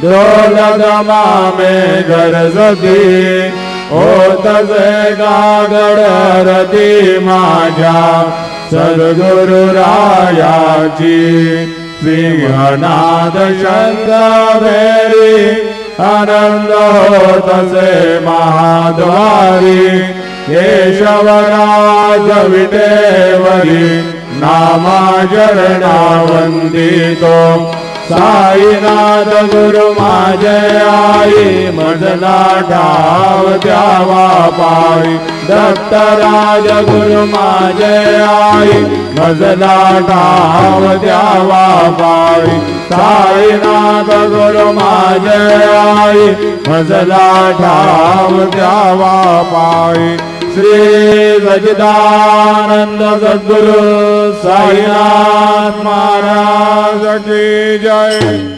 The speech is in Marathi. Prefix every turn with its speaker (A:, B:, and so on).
A: दौलत मामे गरजती होतसे गागड रती माझ्या सद्गुरु रायाची सिंहनाद शंख भैरी आनंद होतसे महाद्वारी केशवराज विटेवरी नामा चरणा वंदितो साईनाथ गुरु माझे आई मजला ठाव द्यावा पायी दत्तराज गुरु माझे आई मजला ठाव द्यावा पायी साईनाथ गुरु माझे आई मजला ठाव द्यावा पायी श्री सच्चिदानंद सद्गुरु साईनाथ महाराज की जय।